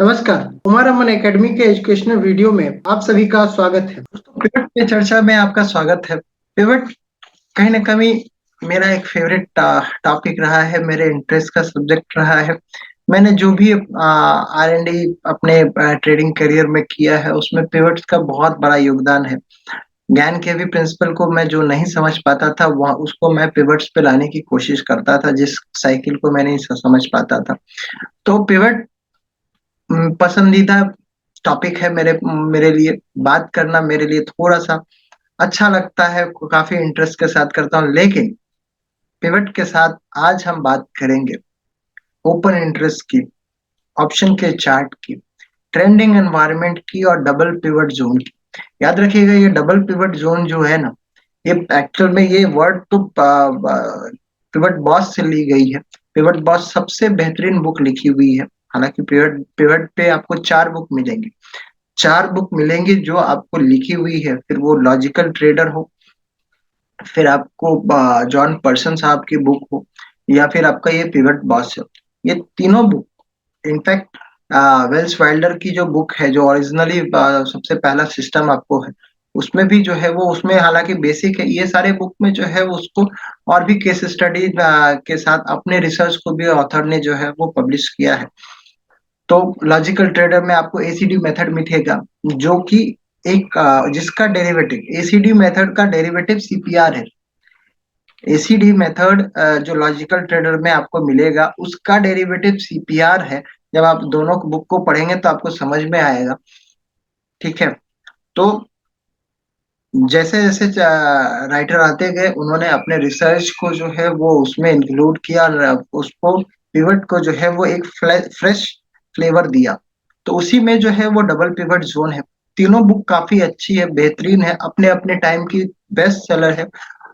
नमस्कार, कुमार अमन एकेडमी के educational video में आप सभी का स्वागत है। दोस्तों, पिवट पे चर्चा में आपका स्वागत है। पिवट कहीं न कहीं मेरा एक फेवरेट टॉपिक रहा है, मेरे इंटरेस्ट का सब्जेक्ट रहा है। मैंने जो भी आर-एन-डी अपने ट्रेडिंग करियर में किया है, उसमें पिवट्स का बहुत बड़ा योगदान है। ज्ञान के भी प्रिंसिपल को मैं जो नहीं समझ पाता था, वहाँ उसको मैं पिवट्स पे लाने की कोशिश करता था, जिस साइकिल को मैं नहीं समझ पाता था। तो पिवट पसंदीदा टॉपिक है मेरे मेरे लिए। बात करना मेरे लिए थोड़ा-सा अच्छा लगता है, काफ़ी इंटरेस्ट के साथ करता हूँ, लेकिन पिवट के साथ आज हम बात करेंगे ओपन इंटरेस्ट की, ऑप्शन के चार्ट की, ट्रेंडिंग एनवायरनमेंट की और डबल पिवट ज़ोन की। याद रखिएगा, ये डबल पिवट ज़ोन जो है ना, ये एक्चुअल में ये वर्ड तो पिवट बॉस से ली गई है। पिवट बॉस सबसे बेहतरीन बुक लिखी हुई है। हालाँकि पिवट पिवट पे आपको 4 बुक मिलेंगी। 4 बुक मिलेंगी जो आपको लिखी हुई है, फिर वो लॉजिकल ट्रेडर हो, फिर आपको जॉन पर्सन साहब की बुक हो या फिर आपका ये पिवट बॉस है। ये तीनों बुक इनफैक्ट वेल्स वाइल्डर की जो बुक है, जो ओरिजिनली सबसे पहला सिस्टम आपको है, उसमें भी जो है वो उसमें हालाँकि बेसिक है, ये सारे बुक में जो है वो उसको और भी केस स्टडी के साथ अपने रिसर्च को भी ऑथर ने जो है वो पब्लिश किया है। तो लॉजिकल ट्रेडर में आपको एसीडी मेथड मिलेगा, जो कि एक जिसका डेरिवेटिव एसीडी मेथड का डेरिवेटिव सीपीआर है। एसीडी मेथड जो लॉजिकल ट्रेडर में आपको मिलेगा, उसका डेरिवेटिव सीपीआर है। जब आप दोनों बुक को पढ़ेंगे तो आपको समझ में आएगा, ठीक है? तो जैसे-जैसे राइटर आते गए, उन्होंने अपने रिसर्च को जो है वो उसमें इंक्लूड किया और उसको पिवट को जो है वो एक फ्रेश फ्लेवर दिया। तो उसी में जो है वो डबल पिवट ज़ोन है। तीनों बुक काफ़ी अच्छी है, बेहतरीन है, अपने-अपने टाइम की बेस्ट सेलर है।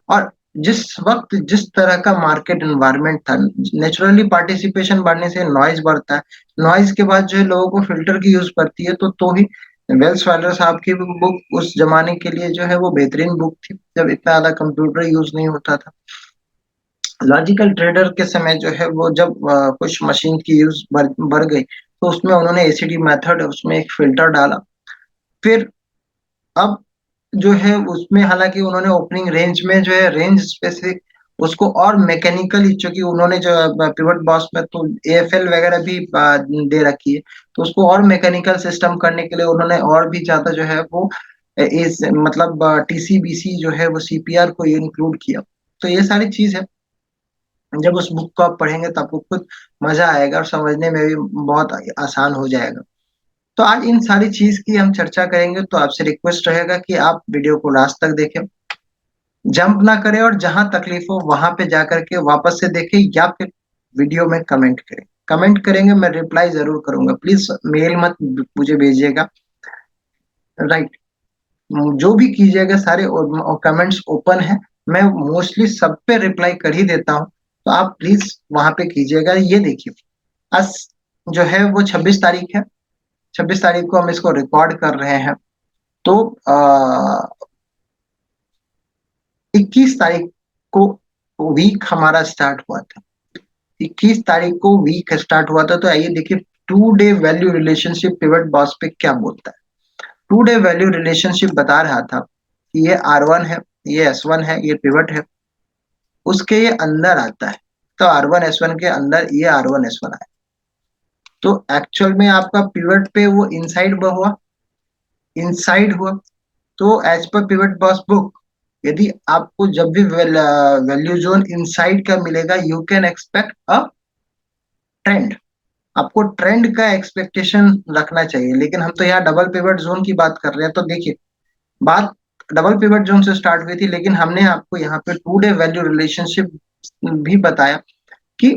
और जिस वक़्त जिस तरह का मार्केट एनवायरनमेंट था, नेचुरली पार्टिसिपेशन बढ़ने से नॉइज़ बढ़ता है। नॉइज़ के बाद जो है लोगों को फ़िल्टर की यूज़ पड़ती है, तो ही वेल्स वालर साहब की भी बुक उस ज़माने के लिए जो है वो बेहतरीन बुक थी, जब इतना ज़्यादा कंप्यूटर यूज़ नहीं होता था। लॉजिकल ट्रेडर के समय जो है वो जब कुछ मशीन की यूज़ बढ़ गई, तो उसमें उन्होंने एसीडी मेथड उसमें एक फ़िल्टर डाला। फिर अब जो है उसमें हालाँकि उन्होंने ओपनिंग रेंज में जो है रेंज स्पेसिफिक उसको और मैकेनिकली, चूँकि उन्होंने जो पिवट बॉस में तो एएफएल वगैरह भी दे रखी है, तो उसको और मैकेनिकल सिस्टम करने के लिए उन्होंने और भी ज़्यादा जो है वो इस मतलब टीसीबीसी जो है वो सीपीआर को इंक्लूड किया। तो ये सारी चीज़ है। जब उस बुक को आप पढ़ेंगे तो आपको खुद मज़ा आएगा और समझने में भी बहुत आसान हो जाएगा। तो आज इन सारी चीज़ की हम चर्चा करेंगे, तो आपसे रिक्वेस्ट रहेगा कि आप वीडियो को लास्ट तक देखें, जंप ना करें और जहाँ तकलीफ हो वहाँ पे जाकर के वापस से देखें या फिर वीडियो में कमेंट करें। कमेंट करेंगे, मैं रिप्लाई ज़रूर करूँगा। प्लीज़ मेल मत मुझे भेजिएगा, राइट? जो भी कीजिएगा सारे कमेंट्स ओपन हैं, मैं मोस्टली सब पे रिप्लाई कर ही देता हूँ, तो आप प्लीज़ वहाँ पे कीजिएगा। ये देखिए, आज जो है वो 26 तारीख है, 26 तारीख को हम इसको रिकॉर्ड कर रहे हैं। तो 21 तारीख को वीक हमारा स्टार्ट हुआ था। 21 तारीख को वीक स्टार्ट हुआ था, तो आइए देखिए 2 डे वैल्यू रिलेशनशिप पिवट बॉस पे क्या बोलता है। 2 डे वैल्यू रिलेशनशिप बता रहा था कि ये R1 है, ये S1 है, ये पिवट है, उसके ये अंदर आता है। तो R1 S1 के अंदर ये R1 S1 आया। तो एक्चुअल में आपका पिवट पे वो इनसाइड हुआ। तो as per pivot boss book, यदि आपको जब भी वैल्यू जोन इनसाइड का मिलेगा, you can expect a trend. आपको ट्रेंड का एक्सपेक्टेशन रखना चाहिए, लेकिन हम तो यहाँ डबल पिवट जोन की बात कर रहे हैं। तो देखिए, बात डबल पिवट जोन से स्टार्ट हुई थी, लेकिन हमने आपको यहाँ पे 2 डे वैल्यू रिलेशनशिप भी बताया कि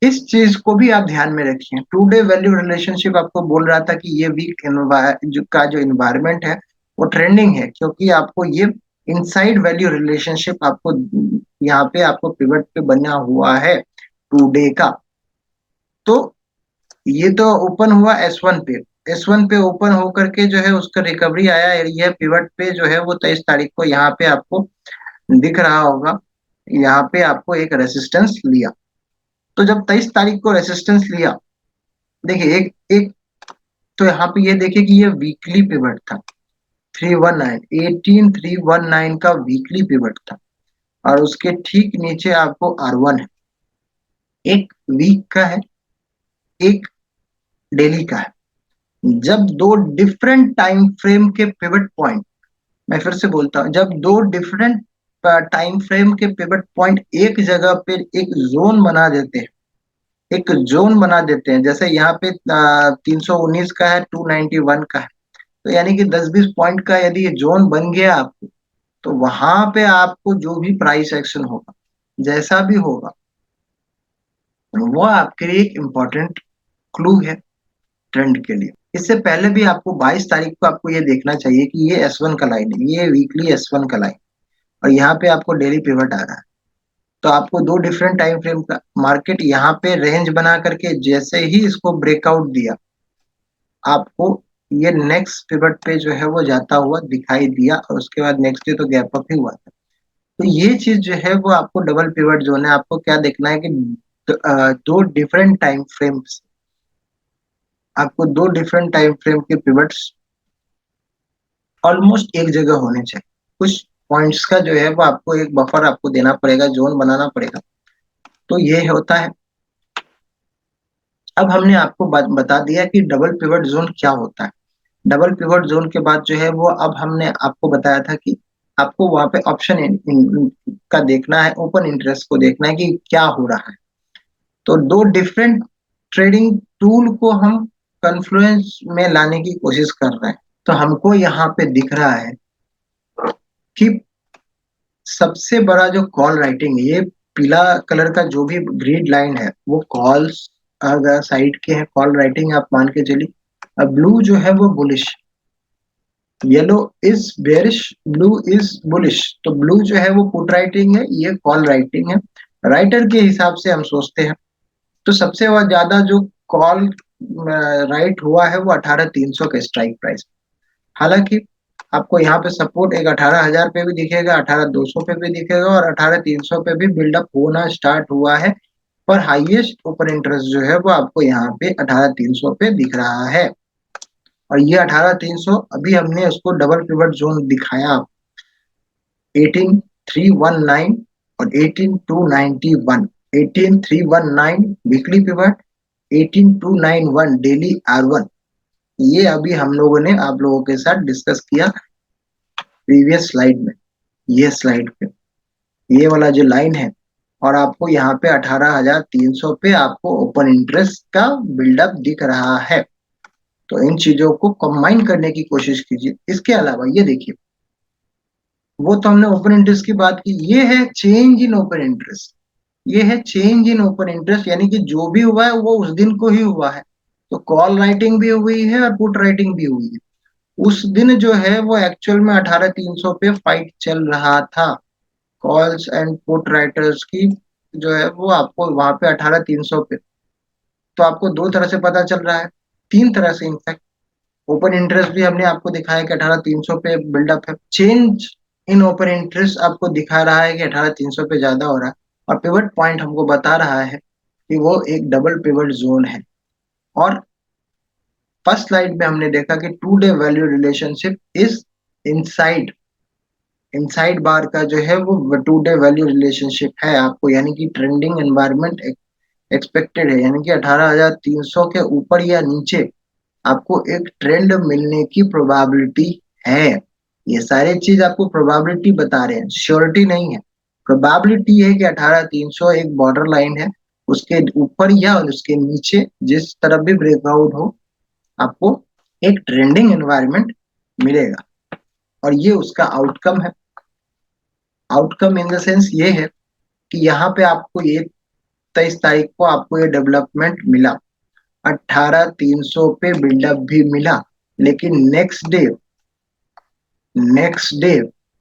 इस चीज को भी आप ध्यान में रखिए। 2 डे वैल्यू रिलेशनशिप आपको बोल रहा था कि ये वीक जो इन्वायरमेंट है वो ट्रेंडिंग है, क्योंकि आपको ये इनसाइड वैल्यू रिलेशनशिप आपको यहाँ पे आपको पिवट पे बना हुआ है 2 डे का। तो ये तो ओपन हुआ S1 पे। S1 पे ओपन होकर के जो है उसका रिकवरी आया, यह पिवट पे जो है वो 23 तारीख को यहाँ पे आपको दिख रहा होगा। यहाँ पे आपको एक रेसिस्टेंस लिया। तो जब 23 तारीख को रेसिस्टेंस लिया, देखिए एक एक तो यहाँ पे ये देखिए कि ये वीकली पिवट था 319, 18319 का वीकली पिवट था और उसके ठीक नीचे आपको R1 है, एक वीक का है, एक डेली का है। जब दो डिफरेंट टाइम फ्रेम के पिवट पॉइंट, मैं फिर से बोलता हूँ, जब दो डिफरेंट टाइम फ्रेम के पिवट पॉइंट एक जगह पे एक जोन बना देते हैं, एक जोन बना देते हैं, जैसे यहाँ पे 319 का है, 291 का है, तो यानी कि 10-20 पॉइंट का यदि ये जोन बन गया आपको, तो वहां पे आपको जो भी प्राइस एक्शन होगा, जैसा भी होगा, वो आपके लिए एक इम्पोर्टेंट क्लू है ट्रेंड के लिए। इससे पहले भी आपको 22 तारीख को आपको ये देखना चाहिए कि ये S1 का लाइन है, ये वीकली S1 का लाइन, और यहाँ पे आपको डेली पिवट आ रहा है। तो आपको दो डिफरेंट टाइम फ्रेम का मार्केट यहाँ पे रेंज बना करके जैसे ही इसको ब्रेकआउट दिया, आपको ये नेक्स्ट पिवट पे जो है वो जाता हुआ दिखाई दिया, और उसके बाद नेक्स्ट डे तो गैप अप ही हुआ था। तो ये चीज जो है वो आपको डबल पिवट जोन है, आपको क्या देखना है कि दो डिफरेंट टाइम फ्रेम्स, आपको दो डिफरेंट टाइम फ्रेम के पिवट्स ऑलमोस्ट एक जगह होने चाहिए। कुछ पॉइंट्स का जो है वो आपको एक बफर आपको देना पड़ेगा, जोन बनाना पड़ेगा। तो ये होता है। अब हमने आपको बता दिया कि डबल पिवट जोन क्या होता है। डबल पिवट जोन के बाद जो है वो अब हमने आपको बताया था कि आपको वहां पे ऑप्शन का देखना है, ओपन इंटरेस्ट को देखना है कि क्या हो रहा है। तो दो डिफरेंट ट्रेडिंग टूल को हम कन्फ्लुएंस में लाने की कोशिश कर रहे हैं। तो हमको यहाँ पे दिख रहा है कि सबसे बड़ा जो कॉल राइटिंग, ये पीला कलर का जो भी ग्रीड लाइन है वो कॉल्स साइड के हैं, कॉल राइटिंग आप मान के चलिए। ब्लू जो है वो bullish, yellow is bearish, blue is bullish. तो ब्लू जो है वो पुट राइटिंग है, ये कॉल राइटिंग है। राइटर के हिसाब से हम सोचते हैं तो सबसे ज्यादा जो कॉल राइट हुआ है वो 18,300 का स्ट्राइक प्राइस। हालांकि आपको यहाँ पे सपोर्ट एक 18,000 पे भी दिखेगा, 18,200 पे भी दिखेगा, और 18,300 पे भी बिल्डअप होना स्टार्ट हुआ है। पर हाईएस्ट ओपन इंटरेस्ट जो है वो आपको यहाँ पे 18,300 पे दिख रहा है। और ये 18,300 अभी हमने उसको डबल पिवट जोन दिखाया, 18,319 और 18,291। 18,319 वीकली पिवट, 18,291 डेली R1। ये अभी हम लोगों ने आप लोगों के साथ डिस्कस किया प्रीवियस स्लाइड में, ये स्लाइड पे ये वाला जो लाइन है, और आपको यहाँ पे 18,300 पे आपको ओपन इंटरेस्ट का बिल्डअप दिख रहा है। तो इन चीजों को कंबाइन करने की कोशिश कीजिए। इसके अलावा ये देखिए, वो तो हमने ओपन इंटरेस्ट की बात की, ये है चेंज इन ओपन इंटरेस्ट। ये है चेंज इन ओपन इंटरेस्ट, यानी कि जो भी हुआ है वो उस दिन को ही हुआ है। तो कॉल राइटिंग भी हुई है और पुट राइटिंग भी हुई है। उस दिन जो है वो एक्चुअल में 18,300 पे फाइट चल रहा था। कॉल्स एंड पुट राइटर्स की जो है वो आपको वहां पे 18,300 पे, तो आपको दो तरह से पता चल रहा है, तीन तरह से इनफैक्ट। ओपन इंटरेस्ट भी हमने आपको दिखाया कि 18,300 पे बिल्डअप है। चेंज इन ओपन इंटरेस्ट आपको दिखा रहा है कि 18,300 पे ज्यादा हो रहा है, और पिवट पॉइंट हमको बता रहा है कि वो एक डबल पिवट जोन है। और फर्स्ट स्लाइड में हमने देखा कि 2 डे value relationship is inside, inside bar का जो है वो 2 डे वैल्यू रिलेशनशिप है आपको, यानी कि ट्रेंडिंग एनवायरनमेंट एक्सपेक्टेड है, यानी कि 18,300 के ऊपर या नीचे आपको एक ट्रेंड मिलने की प्रोबेबिलिटी है। ये सारे चीज आपको प्रोबेबिलिटी बता रहे हैं, श्योरिटी नहीं है। प्रोबेबिलिटी है कि 18,300 एक बॉर्डर लाइन है, उसके ऊपर या उसके नीचे जिस तरफ भी ब्रेकआउट हो, आपको एक ट्रेंडिंग एनवायरनमेंट मिलेगा। और ये उसका आउटकम है। आउटकम इन द सेंस ये है कि यहाँ पे आपको ये 23 तारीख को आपको ये डेवलपमेंट मिला, 18,300 पे बिल्डअप भी मिला, लेकिन नेक्स्ट डे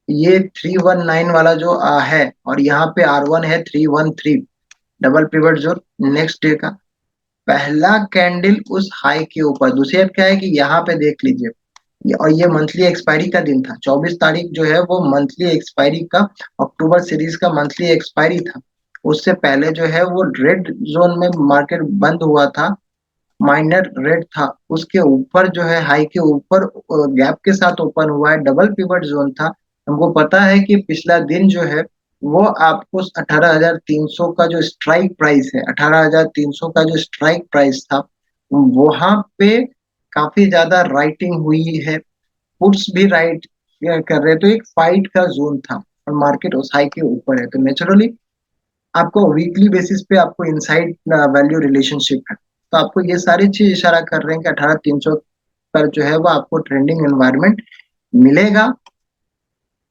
ये 319 वाला जो है, और यहाँ पे R1 है 313, डबल पिवट जो नेक्स्ट डे का पहला कैंडल उस हाई के ऊपर। दूसरी बात क्या है कि यहाँ पे देख लीजिए, और ये मंथली एक्सपायरी का दिन था, 24 तारीख जो है वो मंथली एक्सपायरी का, अक्टूबर सीरीज का मंथली एक्सपायरी था। उससे पहले जो है वो रेड जोन में मार्केट बंद हुआ था माइनर रेड था, उसके ऊपर जो है हाई के ऊपर गैप के साथ ओपन हुआ है, डबल पिवट जोन था। हमको पता है कि पिछला दिन जो है वो आपको 18,300 का जो स्ट्राइक प्राइस है, 18,300 का जो स्ट्राइक प्राइस था, वहां पे काफी ज्यादा राइटिंग हुई है, पुट्स भी राइट कर रहे हैं, तो एक फाइट का जोन था और मार्केट उस हाई के ऊपर है, तो नेचुरली आपको वीकली बेसिस पे आपको इनसाइड वैल्यू रिलेशनशिप है, तो आपको ये सारी चीज इशारा कर रहे हैं कि 18,300 पर जो है वो आपको ट्रेंडिंग एनवायरनमेंट मिलेगा।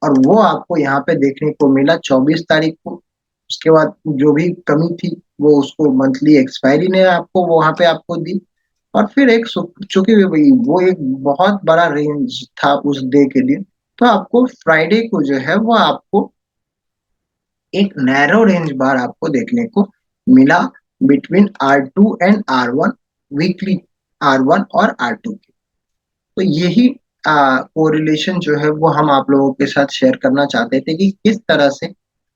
और वो आपको यहाँ पे देखने को मिला 24 तारीख को। उसके बाद जो भी कमी थी वो उसको मंथली एक्सपायरी ने आपको वहां पे आपको दी। और फिर एक चूंकि वो एक बहुत बड़ा रेंज था उस डे के लिए, तो आपको फ्राइडे को जो है वो आपको एक नैरो रेंज बार आपको देखने को मिला between R2 and R1, weekly R1 और R2 के। तो यही कोरिलेशन जो है वो हम आप लोगों के साथ शेयर करना चाहते थे कि किस तरह से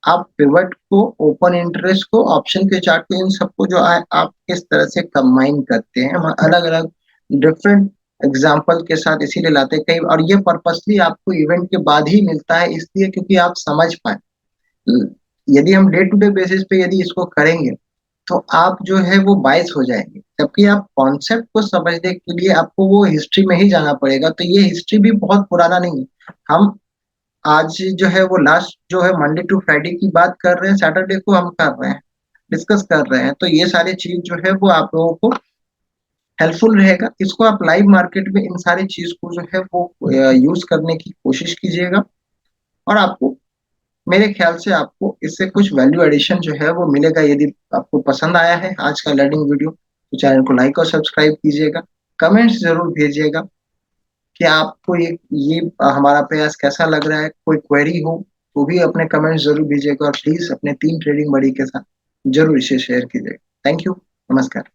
आप पिवट को, ओपन इंटरेस्ट को, ऑप्शन के चार्ट को, इन सबको जो आप किस तरह से कंबाइन करते हैं। हम अलग अलग डिफरेंट एग्जाम्पल के साथ इसीलिए लाते हैं कई, और ये पर्पसली आपको इवेंट के बाद ही मिलता है, इसलिए क्योंकि आप समझ पाए। यदि हम डे टू डे बेसिस पे यदि इसको करेंगे तो आप जो है वो बायस हो जाएंगे, जबकि आप कॉन्सेप्ट को समझने के लिए आपको वो हिस्ट्री में ही जाना पड़ेगा। तो ये हिस्ट्री भी बहुत पुराना नहीं है। हम आज जो है वो लास्ट जो है मंडे टू फ्राइडे की बात कर रहे हैं, सैटरडे को हम कर रहे हैं, डिस्कस कर रहे हैं, तो ये सारी चीज जो है वो आप लोगों को हेल्पफुल रहेगा। इसको आप लाइव मार्केट में इन सारी चीज को जो है वो यूज करने की कोशिश कीजिएगा, और आपको, मेरे ख्याल से आपको इससे कुछ वैल्यू एडिशन जो है वो मिलेगा। यदि आपको पसंद आया है आज का लर्निंग वीडियो तो चैनल को लाइक और सब्सक्राइब कीजिएगा। कमेंट्स जरूर भेजिएगा कि आपको ये हमारा प्रयास कैसा लग रहा है। कोई क्वेरी हो तो भी अपने कमेंट्स जरूर भेजिएगा, और प्लीज अपने 3 ट्रेडिंग बड़ी के साथ जरूर इसे शेयर कीजिएगा। Thank you. नमस्कार।